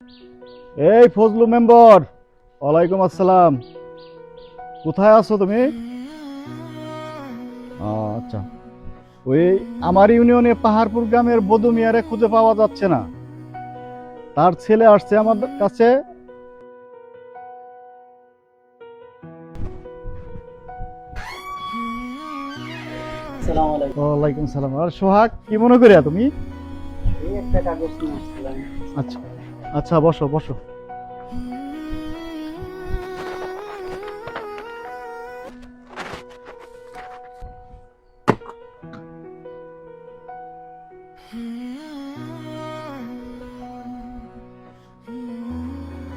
এই ফজলু মেম্বার, ওয়ালাইকুম আসসালাম। কোথায় আছো তুমি? আচ্ছা, ওই আমার ইউনিয়নে পাহাড়পুর গ্রামের বদু মিয়ারে খুঁজে পাওয়া যাচ্ছে না। তার ছেলে আসছে আমার কাছে। আসসালামু আলাইকুম। ওয়ালাইকুম সালাম। আর সোহাগ, কি মনে করিয়া তুমি? এই একটা কাগজ নিয়ে আসছিলাম। আচ্ছা আচ্ছা, বসো বসো।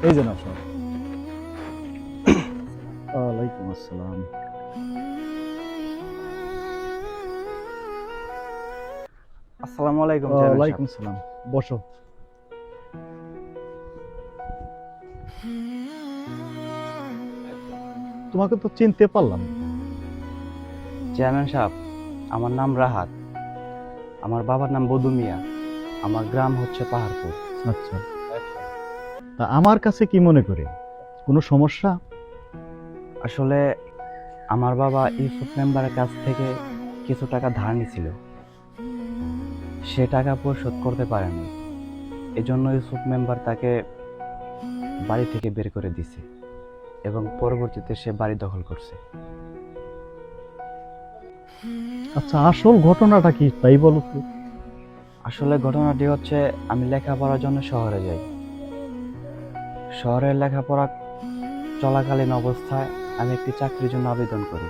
এই যে না সোহাগ। ওয়ালাইকুম আসসালাম। আসসালামু আলাইকুম চেয়ারম্যান সাহেব। ওয়ালাইকুম সালাম। বসো। তোমাকে তো চিনতে পারলাম না। চেয়ারম্যান সাহেব, আমার নাম রাহাত। আমার বাবার নাম বদু মিয়া। আমার গ্রাম হচ্ছে পাহাড়পুর। আচ্ছা, তা আমার কাছে কি মনে করে? কোনো সমস্যা? আসলে আমার বাবা ইউসুফ মেম্বারের কাছ থেকে কিছু টাকা ধার নিছিল। সে টাকা পরিশোধ করতে পারেনি। এজন্য ইউসুফ মেম্বার তাকে বাড়ি থেকে বের করে দিছে এবং পরবর্তীতে সে বাড়ি দখল করছে। আচ্ছা, আসল ঘটনাটা কি তাই বলো তো। আসলে ঘটনাটি হচ্ছে, আমি লেখাপড়ার জন্য শহরে যাই। শহরের লেখাপড়া চলাকালীন অবস্থায় আমি একটি চাকরির জন্য আবেদন করি।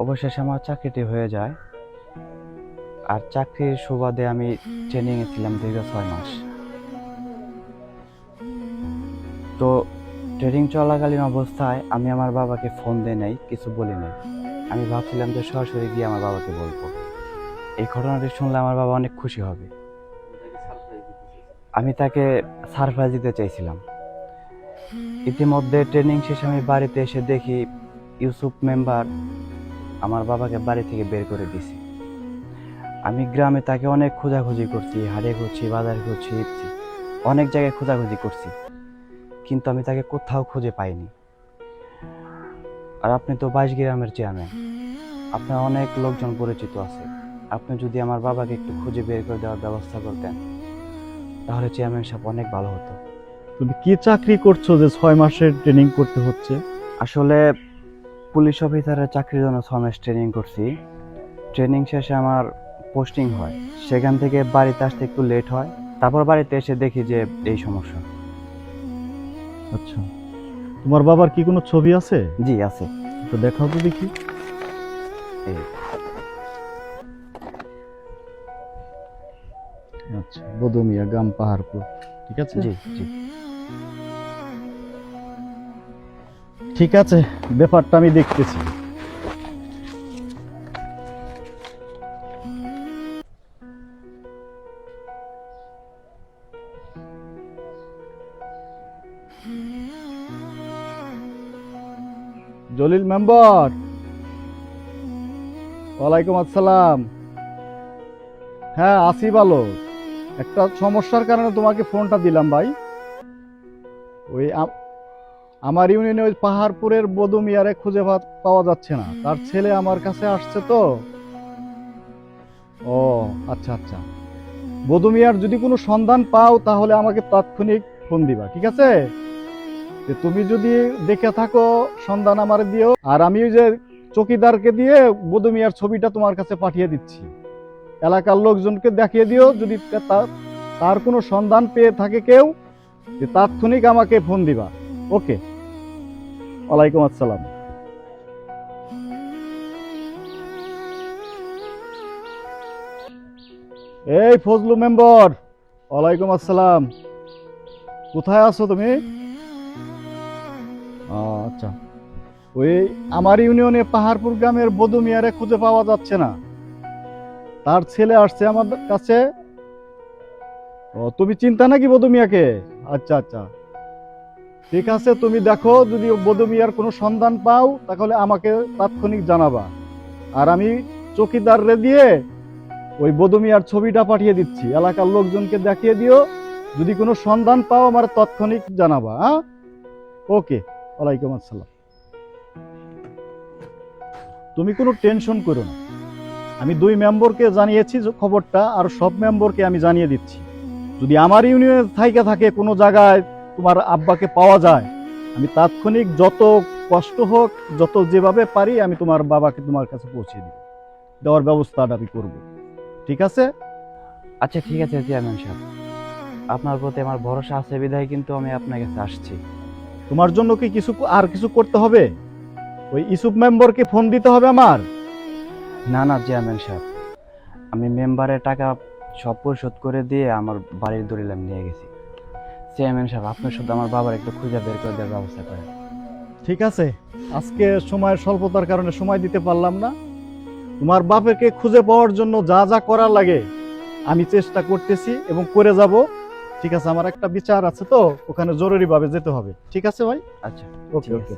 অবশেষে আমার চাকরিটি হয়ে যায়। আর চাকরির সুবাদে আমি ট্রেনিংয়ে ছিলাম দীর্ঘ 6 মাস। তো ট্রেনিং চলাকালীন অবস্থায় আমি আমার বাবাকে ফোন দিয়ে নাই, কিছু বলি নাই। আমি ভাবছিলাম যে সরাসরি গিয়ে আমার বাবাকে বলবো। এই ঘটনাটি শুনলে আমার বাবা অনেক খুশি হবে। আমি তাকে সারপ্রাইজ দিতে চাইছিলাম। ইতিমধ্যে ট্রেনিং শেষে আমি বাড়িতে এসে দেখি ইউসুফ মেম্বার আমার বাবাকে বাড়ি থেকে বের করে দিছে। আমি গ্রামে তাকে অনেক খোঁজাখুঁজি করছি, হাটে ঘুরছি, বাজার ঘুরছি, অনেক জায়গায় খোঁজাখুঁজি করছি, কিন্তু আমি তাকে কোথাও খুঁজে পাইনি। আর আপনি তো 22 গ্রামের চেয়ারম্যান, আপনার অনেক লোকজন পরিচিত আছে। আপনি যদি আমার বাবাকে একটু খুঁজে বের করে দেওয়ার ব্যবস্থা করতেন, তাহলে চেয়ারম্যান সাহেব অনেক ভালো হতো। তুমি কি চাকরি করছো যে 6 মাসের ট্রেনিং করতে হচ্ছে? আসলে পুলিশ অফিসারের চাকরির জন্য 6 মাস ট্রেনিং করছি। ট্রেনিং শেষে আমার পোস্টিং হয়, সেখান থেকে বাড়িতে আসতে একটু লেট হয়। তারপর বাড়িতে এসে দেখি যে এই সমস্যা। আচ্ছা, তোমার বাবার কি কোনো ছবি আছে? জি আছে। তো দেখাও তো দেখি। এই আচ্ছা, বদু মিয়া, গ্রাম পাহাড়পুর, ঠিক আছে। জি জি। ঠিক আছে, ব্যাপারটা আমি দেখতেছি। জলিল মেম্বার, ওয়ালাইকুম আসসালাম। হ্যাঁ, আসি ভালো। একটা সমস্যার কারণে তোমাকে ফোনটা দিলাম ভাই। ওই আমার ইউনিয়নে ওই পাহাড়পুরের বদু মিয়ারে খুঁজে পাওয়া যাচ্ছে না। তার ছেলে আমার কাছে আসছে তো। ও আচ্ছা আচ্ছা, বদু মিয়ার যদি কোনো সন্ধান পাও তাহলে আমাকে তাৎক্ষণিক ফোন দিবা, ঠিক আছে? যে তুমি যদি দেখে থাকো সন্ধান আমারে দিও। আর আমি ওই যে চকিদারকে দিয়ে বদু মিয়ার ছবিটা তোমার কাছে পাঠিয়ে দিচ্ছি। এলাকার লোকজনকে দেখিয়ে দিও, যদি তার কোনো সন্ধান পেয়ে থাকে কেউ, যে তাৎক্ষণিক আমাকে ফোন দিবা। ওকে, ওয়ালাইকুম আসসালাম। এই ফজলু মেম্বার, ওয়ালাইকুম আসসালাম। কোথায় আছো তুমি? আচ্ছা, ওই আমার ইউনিয়নে পাহাড়পুর গ্রামের বদু মিয়ারে খুঁজে পাওয়া যাচ্ছে না। তার ছেলে আসছে আমার কাছে। তুমি চিন্তা নাকি বদু মিয়াকে? আচ্ছা আচ্ছা, ঠিক আছে, তুমি দেখো যদি বদু মিয়ার কোনো সন্ধান পাও তাহলে আমাকে তাৎক্ষণিক জানাবা। আর আমি চকিদার রে দিয়ে ওই বদু মিয়ার ছবিটা পাঠিয়ে দিচ্ছি, এলাকার লোকজনকে দেখিয়ে দিও, যদি কোনো সন্ধান পাও আমার তাৎক্ষণিক জানাবা। হ্যাঁ, ওকে, ওয়ালাইকুম আসসালাম। তুমি কোনো টেনশন করো না, আমি 2 মেম্বারকে জানিয়েছি যে খবরটা, আর সব মেম্বারকে আমি জানিয়ে দিচ্ছি। যদি আমার ইউনিয়নে থাইকা থাকে কোনো জায়গায় তোমার আব্বাকে পাওয়া যায়, আমি তাৎক্ষণিক যত কষ্ট হোক, যত যেভাবে পারি আমি তোমার বাবাকে তোমার কাছে পৌঁছে দিব, দেওয়ার ব্যবস্থাটা আমি করব। ঠিক আছে? আচ্ছা ঠিক আছে চেয়ারম্যান সাহেব, আপনার প্রতি আমার ভরসা আছে বিধায় কিন্তু আমি আপনার কাছে আসছি। তোমার জন্য কি কিছু করতে হবে? ওই ইসুফ মেম্বারকে ফোন দিতে হবে আমার? না না চেয়ারম্যান সাহেব, আমি মেম্বারের টাকা সব পরিশোধ করে দিয়ে আমার বাড়ির দলিল আমি নিয়ে গেছি। চেয়ারম্যান সাহেব, আপনি শুধু আমার বাবার একটু খুঁজে বের করে দেওয়ার ব্যবস্থা করেন। ঠিক আছে, আজকে সময়ের স্বল্পতার কারণে সময় দিতে পারলাম না। তোমার বাপেকে খুঁজে পাওয়ার জন্য যা যা করার লাগে আমি চেষ্টা করতেছি এবং করে যাব। ঠিক আছে, আমার একটা বিচার আছে তো, ওখানে জরুরিভাবে যেতে হবে। ঠিক আছে ভাই? আচ্ছা ওকে ঠিক ওকে। আছে।